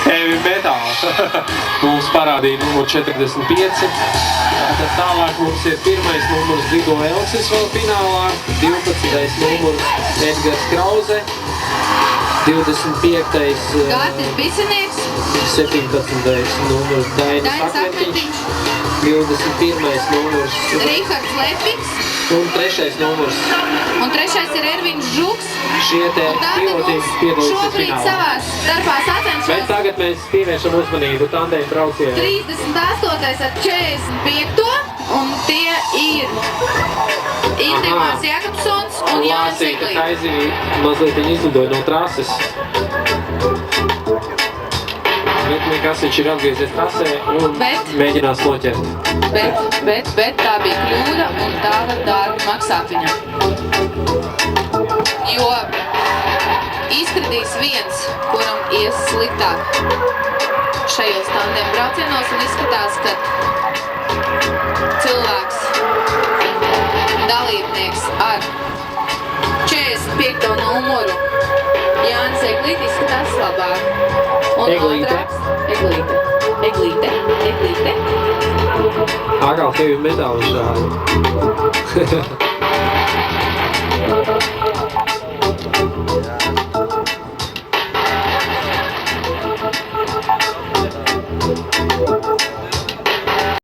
Heavy metal. Mums parādīja numuru 45. Tad tālāk mums ir pirmais numurs Digo Elsis vēl finālā, 12. numurs Edgars Krauze, 25. Gārtis Bisinieks, 17. numurs Dainis Akmetiņš, 21. numurs Rihards Lepiks un 3. numurs. un 3. ir Ervins Žuks. Šie te Un tātad piloti mums piedalīsies šobrīd finālā. savās starpā Bet sacensties tagad mēs pievēršam uzmanību tandēm braucieniem. 38. ar 45. un tie ir Indimārs Jakobsons un Jānis Lācīta Eglīte. Kaizivī mazliet izlidoja no trases. Bet nekas viņš ir atgriezies trasē un mēģinās noķert. Bet tā bija kļūda un tā var dārgi maksāt viņam. Jo izkritīs viens, kuram ies sliktāk šajos tandem braucienos un izskatās, ka cilvēks, dalībnieks ar 45. numuru Jānis Eglīte izskatās labāk. Un Eglīte. Eglīte. Atkal heavy metal žāli.